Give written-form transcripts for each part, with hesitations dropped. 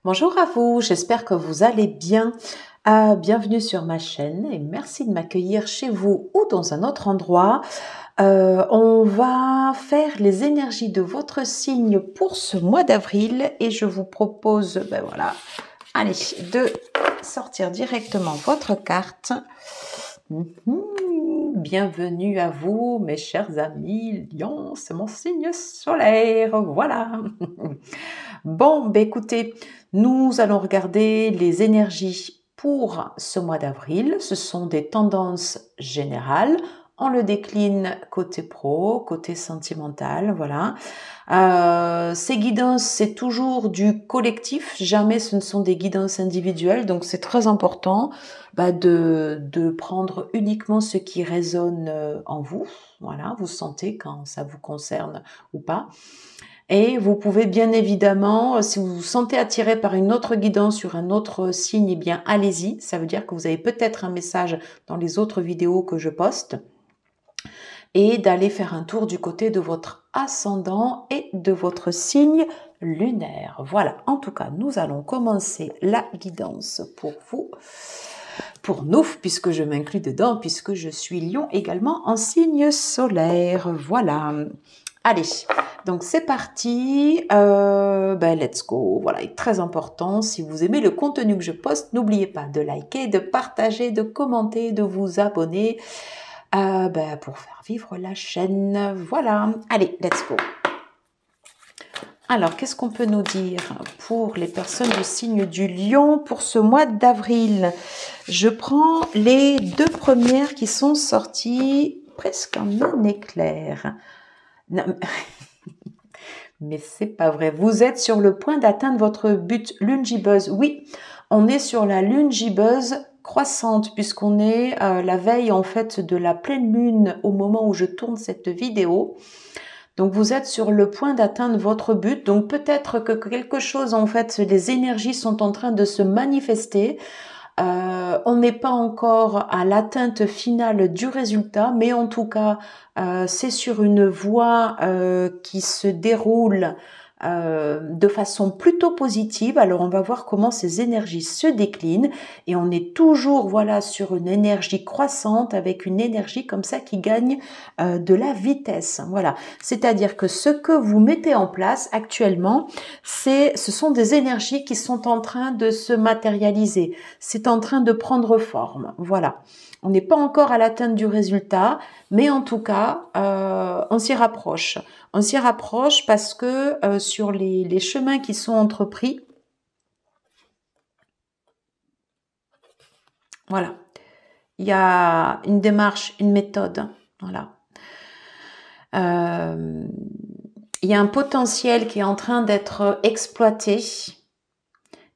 Bonjour à vous, j'espère que vous allez bien. Bienvenue sur ma chaîne et merci de m'accueillir chez vous ou dans un autre endroit. On va faire les énergies de votre signe pour ce mois d'avril et je vous propose, allez, de sortir directement votre carte. Bienvenue à vous, mes chers amis, Lion, c'est mon signe solaire, voilà. Bon, écoutez, nous allons regarder les énergies pour ce mois d'avril. Ce sont des tendances générales. On le décline côté pro, côté sentimental, voilà. Ces guidances, c'est toujours du collectif, jamais ce ne sont des guidances individuelles, donc c'est très important de prendre uniquement ce qui résonne en vous. Voilà, vous sentez quand ça vous concerne ou pas. Et vous pouvez bien évidemment, si vous vous sentez attiré par une autre guidance sur un autre signe, eh bien allez-y. Ça veut dire que vous avez peut-être un message dans les autres vidéos que je poste. Et d'aller faire un tour du côté de votre ascendant et de votre signe lunaire. Voilà, en tout cas, nous allons commencer la guidance pour vous. Pour nous, puisque je m'inclus dedans, puisque je suis Lion également en signe solaire. Voilà. Allez, donc c'est parti, let's go. Voilà, et très important, si vous aimez le contenu que je poste, n'oubliez pas de liker, de partager, de commenter, de vous abonner pour faire vivre la chaîne. Voilà, allez, let's go. Alors, qu'est-ce qu'on peut nous dire pour les personnes du signe du Lion pour ce mois d'avril? Je prends les deux premières qui sont sorties presque en un éclair. Non, mais c'est pas vrai. Vous êtes sur le point d'atteindre votre but lune gibbeuse. Oui, on est sur la lune gibbeuse croissante puisqu'on est la veille en fait de la pleine lune au moment où je tourne cette vidéo. Donc vous êtes sur le point d'atteindre votre but. Donc peut-être que quelque chose en fait, les énergies sont en train de se manifester. On n'est pas encore à l'atteinte finale du résultat, mais en tout cas, c'est sur une voie qui se déroule de façon plutôt positive. Alors on va voir comment ces énergies se déclinent et on est toujours voilà sur une énergie croissante avec une énergie comme ça qui gagne de la vitesse. Voilà, c'est-à-dire que ce que vous mettez en place actuellement, ce sont des énergies qui sont en train de se matérialiser. C'est en train de prendre forme. Voilà. On n'est pas encore à l'atteinte du résultat, mais en tout cas, on s'y rapproche. On s'y rapproche parce que sur les chemins qui sont entrepris, voilà, il y a une démarche, une méthode. Voilà. Il y a un potentiel qui est en train d'être exploité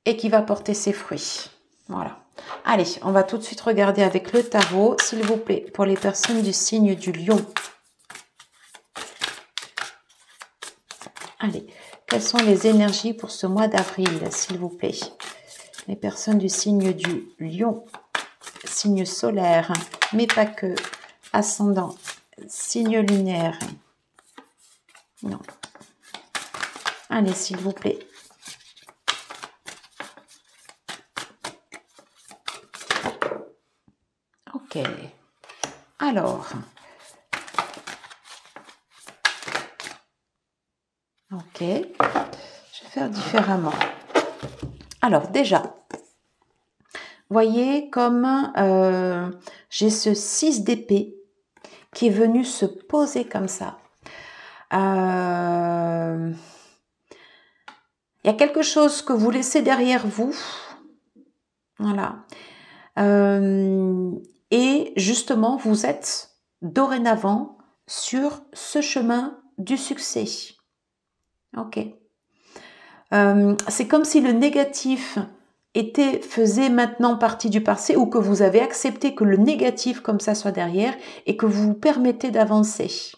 et qui va porter ses fruits. Voilà. Allez, on va tout de suite regarder avec le tarot, s'il vous plaît, pour les personnes du signe du Lion. Allez, quelles sont les énergies pour ce mois d'avril, s'il vous plaît? Les personnes du signe du Lion, signe solaire, mais pas que, ascendant, signe lunaire. Non. Allez, s'il vous plaît. Ok. Alors. Ok. Je vais faire différemment. Alors, déjà, voyez comme j'ai ce 6 d'épée qui est venu se poser comme ça. Il y a quelque chose que vous laissez derrière vous. Voilà. Et justement, vous êtes dorénavant sur ce chemin du succès. Ok. C'est comme si le négatif faisait maintenant partie du passé ou que vous avez accepté que le négatif comme ça soit derrière et que vous vous permettez d'avancer.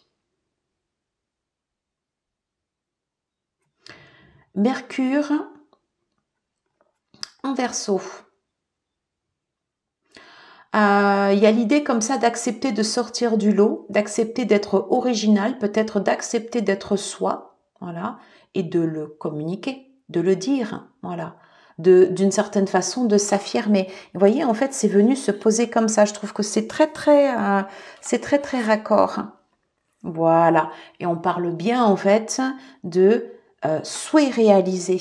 Mercure en Verseau. Il y a l'idée comme ça d'accepter de sortir du lot, d'accepter d'être original, peut-être d'accepter d'être soi, voilà, et de le communiquer, de le dire, voilà. d'une certaine façon de s'affirmer. Vous voyez, en fait, c'est venu se poser comme ça. Je trouve que c'est très raccord. Voilà. Et on parle bien, en fait, de souhait réalisé.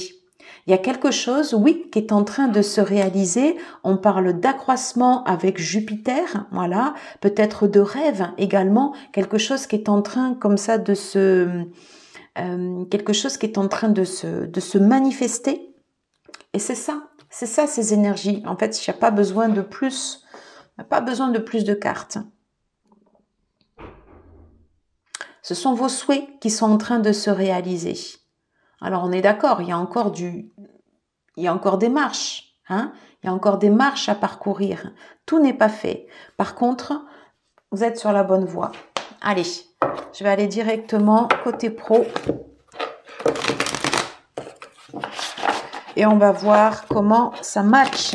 Il y a quelque chose, oui, qui est en train de se réaliser. On parle d'accroissement avec Jupiter, voilà. Peut-être de rêve également. Quelque chose qui est en train, comme ça, de se... quelque chose qui est en train de se manifester. Et c'est ça ces énergies. En fait, il n'y a pas besoin de plus, pas besoin de plus de cartes. Ce sont vos souhaits qui sont en train de se réaliser. Alors on est d'accord, il y a encore des marches, hein. Il y a encore des marches à parcourir. Tout n'est pas fait. Par contre, vous êtes sur la bonne voie. Allez, je vais aller directement côté pro. Et on va voir comment ça match.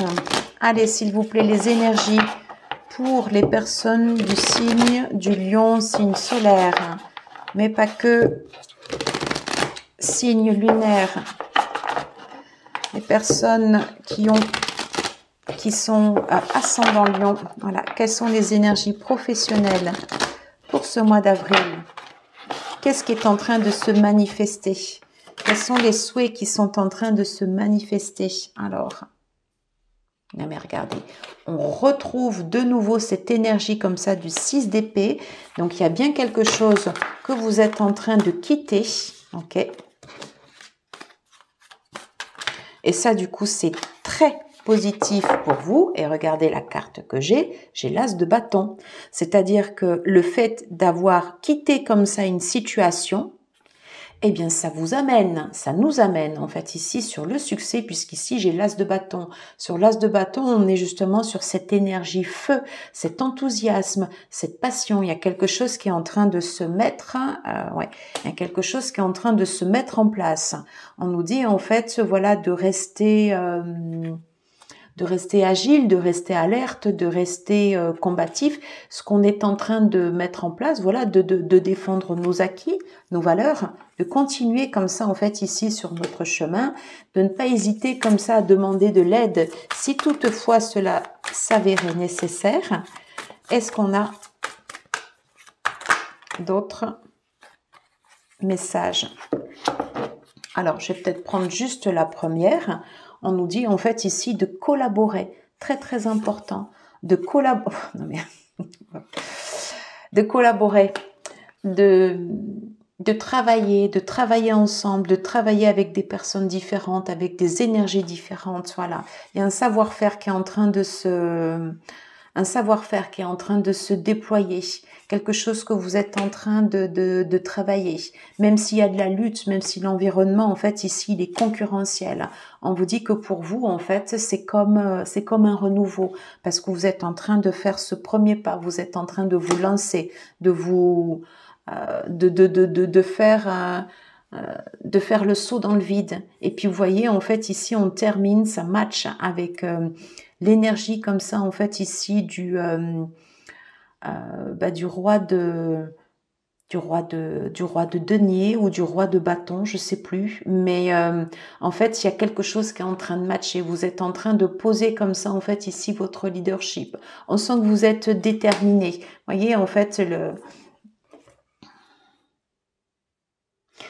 Allez, s'il vous plaît, les énergies pour les personnes du signe du lion, signe solaire. Mais pas que, signe lunaire. Les personnes qui sont ascendant lion. Voilà. Quelles sont les énergies professionnelles pour ce mois d'avril? Qu'est-ce qui est en train de se manifester? Quels sont les souhaits qui sont en train de se manifester? Alors, non mais regardez, on retrouve de nouveau cette énergie comme ça du 6 d'épée. Donc, il y a bien quelque chose que vous êtes en train de quitter. Ok. Et ça, du coup, c'est très positif pour vous. Et regardez la carte que j'ai l'as de bâton. C'est-à-dire que le fait d'avoir quitté comme ça une situation, eh bien, ça nous amène en fait ici sur le succès, puisqu'ici j'ai l'as de bâton. Sur l'as de bâton, on est justement sur cette énergie feu, cet enthousiasme, cette passion. Il y a quelque chose qui est en train de se mettre, il y a quelque chose qui est en train de se mettre en place. On nous dit en fait, voilà, de rester agile, de rester alerte, de rester combatif. Ce qu'on est en train de mettre en place, voilà, de défendre nos acquis, nos valeurs, de continuer comme ça en fait ici sur notre chemin, de ne pas hésiter comme ça à demander de l'aide si toutefois cela s'avérait nécessaire. Est-ce qu'on a d'autres messages? Alors, je vais peut-être prendre juste la première. On nous dit en fait ici de collaborer, très important, de collaborer, de travailler ensemble, de travailler avec des personnes différentes, avec des énergies différentes, voilà. Il y a un savoir-faire qui est en train de se déployer, quelque chose que vous êtes en train de travailler, même s'il y a de la lutte, même si l'environnement, en fait, ici, il est concurrentiel. On vous dit que pour vous, en fait, c'est comme un renouveau, parce que vous êtes en train de faire ce premier pas, vous êtes en train de vous lancer, de faire le saut dans le vide. Et puis, vous voyez, en fait, ici, on termine, ça match avec l'énergie comme ça, en fait, ici, du roi de denier ou du roi de bâton, je sais plus, mais en fait il y a quelque chose qui est en train de matcher. Vous êtes en train de poser comme ça en fait ici votre leadership. On sent que vous êtes déterminé. Voyez en fait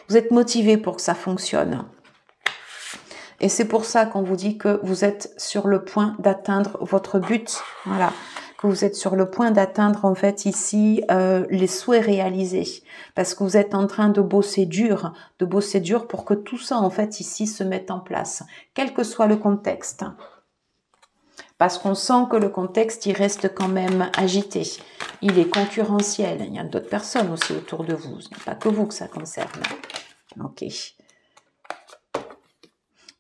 vous êtes motivé pour que ça fonctionne. Et c'est pour ça qu'on vous dit que vous êtes sur le point d'atteindre votre but. Voilà. Que vous êtes sur le point d'atteindre en fait ici les souhaits réalisés. Parce que vous êtes en train de bosser dur pour que tout ça en fait ici se mette en place. Quel que soit le contexte. Parce qu'on sent que le contexte, il reste quand même agité. Il est concurrentiel. Il y a d'autres personnes aussi autour de vous. Ce n'est pas que vous que ça concerne. Ok.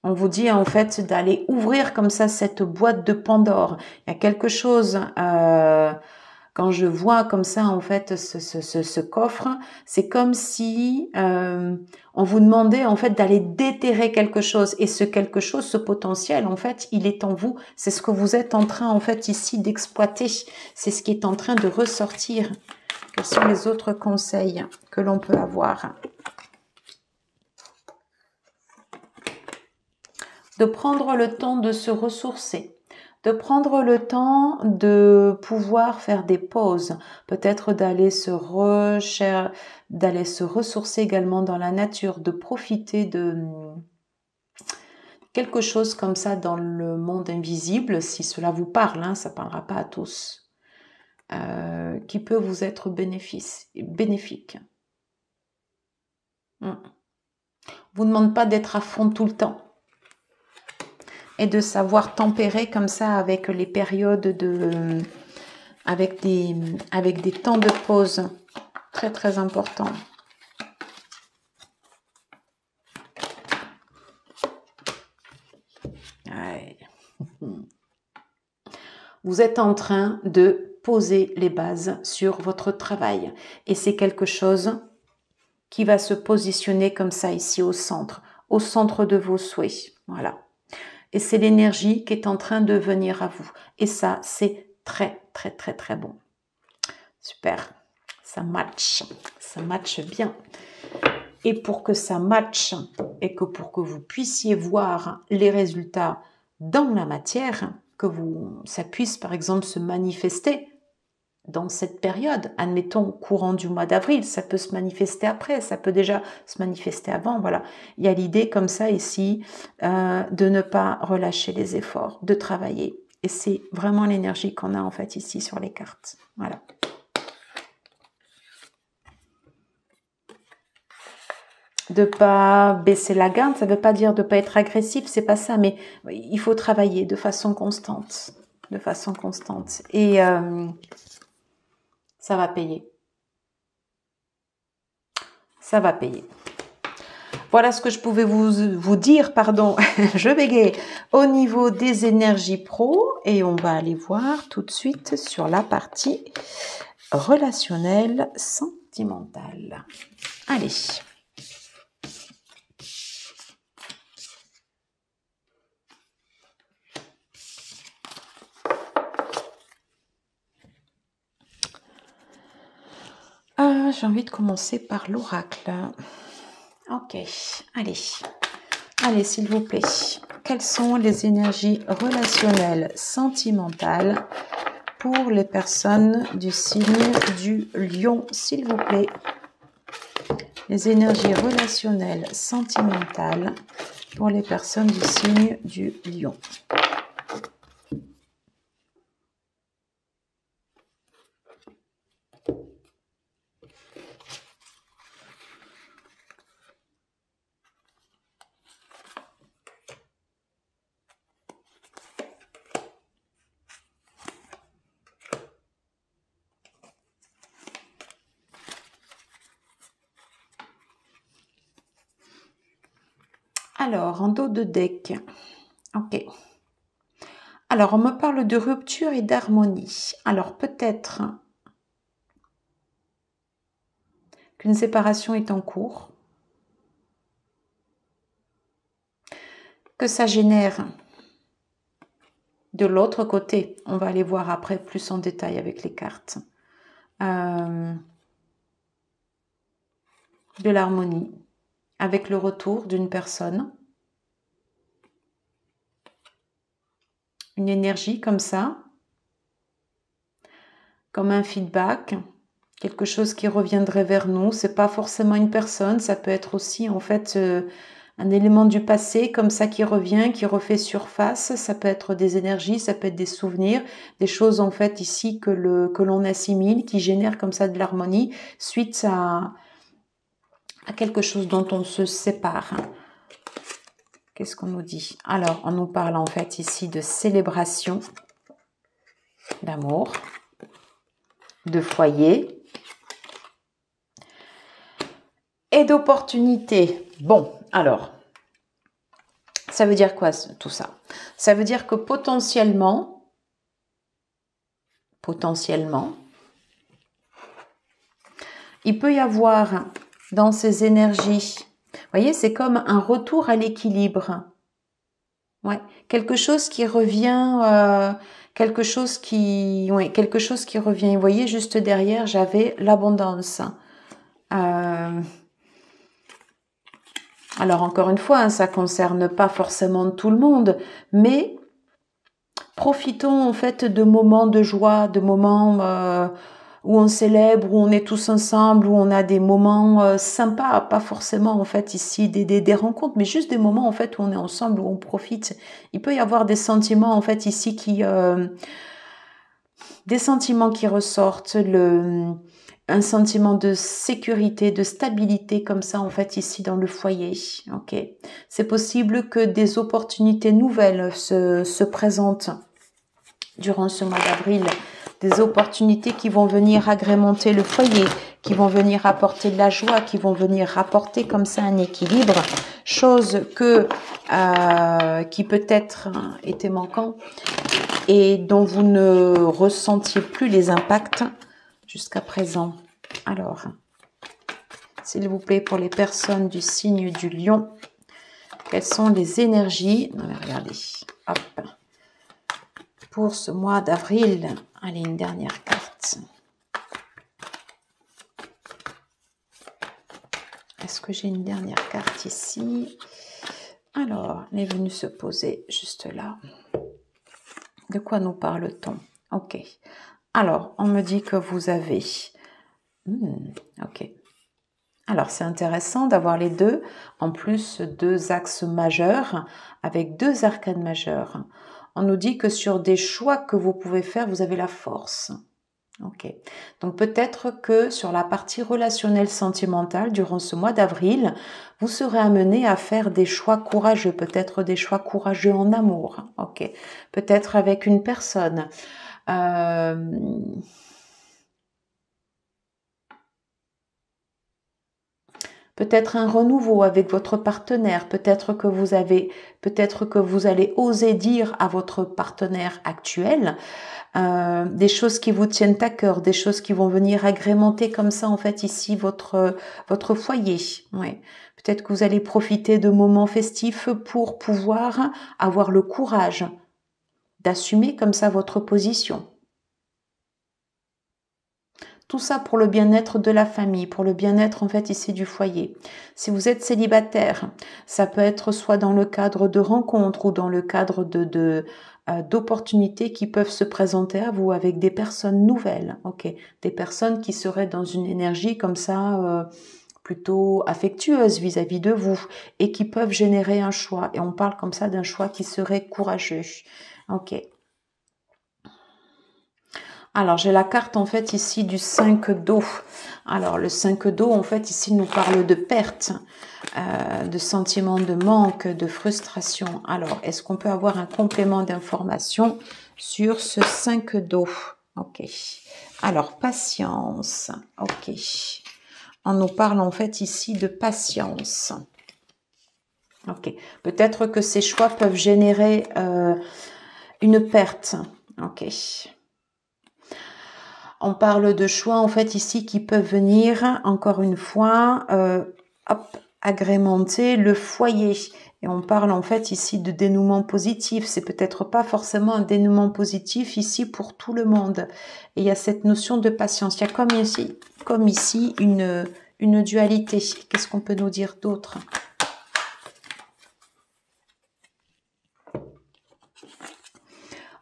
On vous dit en fait d'aller ouvrir comme ça cette boîte de Pandore. Il y a quelque chose, quand je vois comme ça en fait ce coffre, c'est comme si on vous demandait en fait d'aller déterrer quelque chose. Et ce quelque chose, ce potentiel en fait, il est en vous. C'est ce que vous êtes en train en fait ici d'exploiter. C'est ce qui est en train de ressortir. Quels sont les autres conseils que l'on peut avoir ? de prendre le temps de se ressourcer, de prendre le temps de pouvoir faire des pauses, peut-être d'aller se ressourcer également dans la nature, de profiter de quelque chose comme ça dans le monde invisible, si cela vous parle, hein, ça ne parlera pas à tous, qui peut vous être bénéfique. Vous ne demande pas d'être à fond tout le temps et de savoir tempérer comme ça avec les périodes avec des temps de pause très très importants. Ouais. Vous êtes en train de poser les bases sur votre travail et c'est quelque chose qui va se positionner comme ça ici au centre de vos souhaits. Voilà. Et c'est l'énergie qui est en train de venir à vous. Et ça, c'est très, très, très, très bon. Super. Ça match bien. Et pour que ça matche et que pour que vous puissiez voir les résultats dans la matière, ça puisse par exemple se manifester dans cette période, admettons courant du mois d'avril, ça peut se manifester après, ça peut déjà se manifester avant, voilà. Il y a l'idée comme ça ici de ne pas relâcher les efforts, de travailler. Et c'est vraiment l'énergie qu'on a en fait ici sur les cartes. Voilà. De pas baisser la garde, ça ne veut pas dire de ne pas être agressif, c'est pas ça, mais il faut travailler de façon constante. Et ça va payer. Ça va payer. Voilà ce que je pouvais vous dire, pardon, je bégaye, au niveau des énergies pro. Et on va aller voir tout de suite sur la partie relationnelle, sentimentale. Allez. J'ai envie de commencer par l'oracle. Ok, allez s'il vous plaît. Quelles sont les énergies relationnelles, sentimentales pour les personnes du signe du Lion, s'il vous plaît? Les énergies relationnelles, sentimentales pour les personnes du signe du Lion. Alors, en dos de deck, ok. Alors, on me parle de rupture et d'harmonie. Alors, peut-être qu'une séparation est en cours, que ça génère de l'autre côté. On va aller voir après plus en détail avec les cartes. De l'harmonie avec le retour d'une personne. Une énergie comme ça, comme un feedback, quelque chose qui reviendrait vers nous. C'est pas forcément une personne, ça peut être aussi en fait un élément du passé comme ça qui revient, qui refait surface. Ça peut être des énergies, ça peut être des souvenirs, des choses en fait ici que l'on assimile, qui génèrent comme ça de l'harmonie suite à quelque chose dont on se sépare. Qu'est-ce qu'on nous dit? Alors, on nous parle en fait ici de célébration, d'amour, de foyer et d'opportunité. Bon, alors, ça veut dire quoi tout ça? Ça veut dire que potentiellement, il peut y avoir dans ces énergies, vous voyez, c'est comme un retour à l'équilibre. Ouais, quelque chose qui revient, quelque chose qui revient. Vous voyez, juste derrière, j'avais l'abondance. Alors encore une fois, hein, ça concerne pas forcément tout le monde, mais profitons en fait de moments de joie, de moments où on célèbre, où on est tous ensemble, où on a des moments sympas, pas forcément en fait ici des rencontres, mais juste des moments en fait où on est ensemble, où on profite. Il peut y avoir des sentiments en fait ici des sentiments qui ressortent, un sentiment de sécurité, de stabilité comme ça en fait ici dans le foyer. Ok, c'est possible que des opportunités nouvelles se présentent durant ce mois d'avril, des opportunités qui vont venir agrémenter le foyer, qui vont venir apporter de la joie, qui vont venir apporter comme ça un équilibre, chose qui peut-être était manquant et dont vous ne ressentiez plus les impacts jusqu'à présent. Alors, s'il vous plaît, pour les personnes du signe du lion, quelles sont les énergies? Regardez, hop. Pour ce mois d'avril, allez, une dernière carte. Est-ce que j'ai une dernière carte ici? Alors, elle est venue se poser juste là. De quoi nous parle-t-on? Ok. Alors, on me dit que vous avez... ok. Alors, c'est intéressant d'avoir les deux. En plus, deux axes majeurs avec deux arcanes majeures. On nous dit que sur des choix que vous pouvez faire, vous avez la force. Ok. Donc peut-être que sur la partie relationnelle sentimentale, durant ce mois d'avril, vous serez amené à faire des choix courageux, peut-être des choix courageux en amour. Ok. Peut-être avec une personne. Peut-être un renouveau avec votre partenaire, peut-être que vous allez oser dire à votre partenaire actuel des choses qui vous tiennent à cœur, des choses qui vont venir agrémenter comme ça en fait ici votre foyer. Ouais. Peut-être que vous allez profiter de moments festifs pour pouvoir avoir le courage d'assumer comme ça votre position. Tout ça pour le bien-être de la famille, pour le bien-être en fait ici du foyer. Si vous êtes célibataire, ça peut être soit dans le cadre de rencontres ou dans le cadre d'opportunités qui peuvent se présenter à vous avec des personnes nouvelles, ok, des personnes qui seraient dans une énergie comme ça plutôt affectueuse vis-à-vis de vous et qui peuvent générer un choix. Et on parle comme ça d'un choix qui serait courageux, ok. Alors, j'ai la carte en fait ici du 5 d'eau. Alors, le 5 d'eau, en fait, ici, nous parle de perte, de sentiments de manque, de frustration. Alors, est-ce qu'on peut avoir un complément d'information sur ce 5 d'eau? Ok. Alors, patience. Ok. On nous parle en fait ici de patience. Ok. Peut-être que ces choix peuvent générer une perte. Ok. On parle de choix en fait ici qui peuvent venir, encore une fois, agrémenter le foyer. Et on parle en fait ici de dénouement positif. C'est peut-être pas forcément un dénouement positif ici pour tout le monde. Et il y a cette notion de patience. Il y a comme ici une dualité. Qu'est-ce qu'on peut nous dire d'autre ?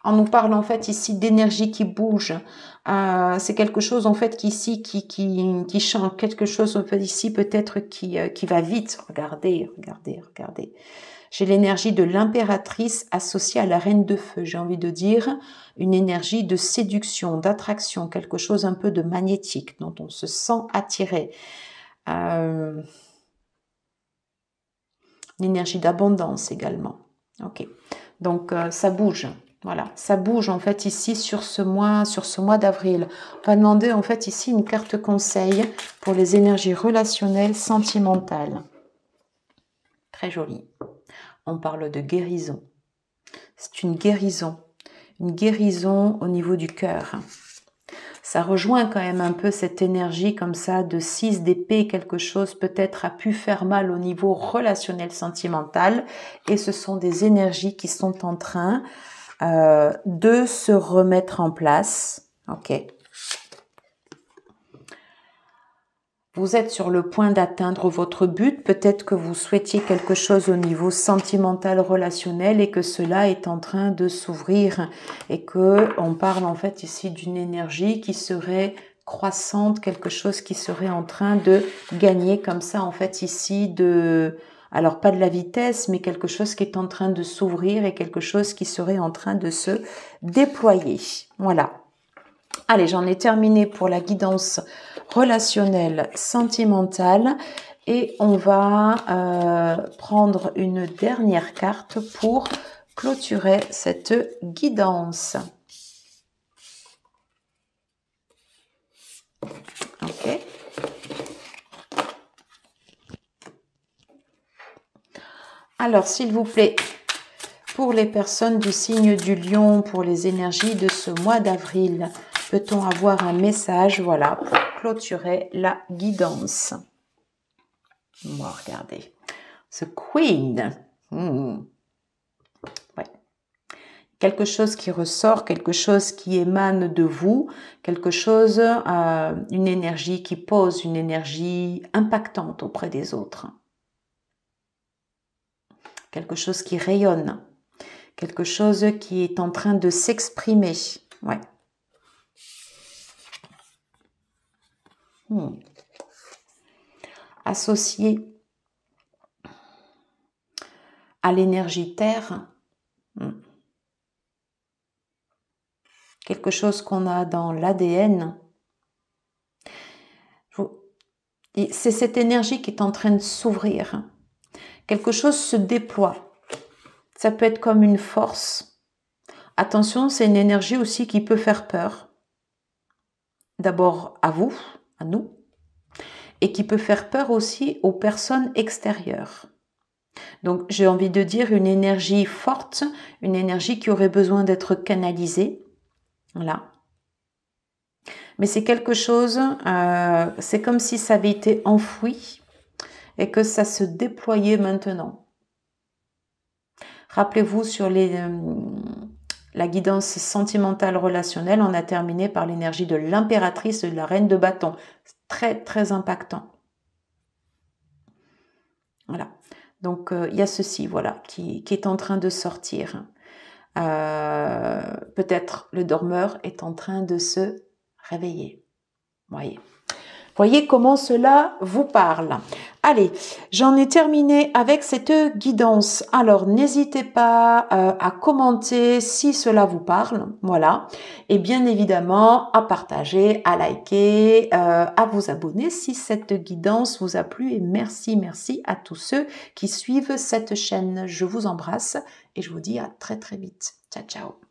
On nous parle en fait ici d'énergie qui bouge. C'est quelque chose en fait qui change, quelque chose en fait ici peut-être qui va vite. Regardez. J'ai l'énergie de l'impératrice associée à la reine de feu. J'ai envie de dire une énergie de séduction, d'attraction, quelque chose un peu de magnétique dont on se sent attiré. Une énergie d'abondance également. Ok. Donc ça bouge. Voilà, ça bouge en fait ici sur ce mois d'avril. On va demander en fait ici une carte conseil pour les énergies relationnelles, sentimentales. Très joli. On parle de guérison. C'est une guérison au niveau du cœur. Ça rejoint quand même un peu cette énergie comme ça de 6 d'épée, quelque chose peut-être a pu faire mal au niveau relationnel, sentimental. Et ce sont des énergies qui sont en train de se remettre en place. Ok. Vous êtes sur le point d'atteindre votre but. Peut-être que vous souhaitiez quelque chose au niveau sentimental, relationnel et que cela est en train de s'ouvrir. Et que on parle en fait ici d'une énergie qui serait croissante, quelque chose qui serait en train de gagner comme ça en fait ici de... Alors pas de la vitesse, mais quelque chose qui est en train de s'ouvrir et quelque chose qui serait en train de se déployer. Voilà. Allez, j'en ai terminé pour la guidance relationnelle, sentimentale. Et on va prendre une dernière carte pour clôturer cette guidance. Ok. Alors, s'il vous plaît, pour les personnes du signe du lion, pour les énergies de ce mois d'avril, peut-on avoir un message, voilà, pour clôturer la guidance? On va regarder. Ce Queen. Ouais. Quelque chose qui ressort, quelque chose qui émane de vous, quelque chose, une énergie qui pose, une énergie impactante auprès des autres. Quelque chose qui rayonne, quelque chose qui est en train de s'exprimer. Ouais. Associé à l'énergie terre, quelque chose qu'on a dans l'ADN. C'est cette énergie qui est en train de s'ouvrir. Quelque chose se déploie. Ça peut être comme une force. Attention, c'est une énergie aussi qui peut faire peur. D'abord à vous, à nous, et qui peut faire peur aussi aux personnes extérieures. Donc, j'ai envie de dire une énergie forte, une énergie qui aurait besoin d'être canalisée. Voilà. Mais c'est quelque chose, c'est comme si ça avait été enfoui et que ça se déployait maintenant. Rappelez-vous sur la guidance sentimentale relationnelle, on a terminé par l'énergie de l'impératrice et de la reine de bâton. Très, très impactant. Voilà. Donc, il y a ceci, voilà, qui est en train de sortir. Peut-être le dormeur est en train de se réveiller. Voyez comment cela vous parle. Allez, j'en ai terminé avec cette guidance. Alors, n'hésitez pas à commenter si cela vous parle. Voilà. Et bien évidemment, à partager, à liker, à vous abonner si cette guidance vous a plu. Et merci, merci à tous ceux qui suivent cette chaîne. Je vous embrasse et je vous dis à très très vite. Ciao, ciao.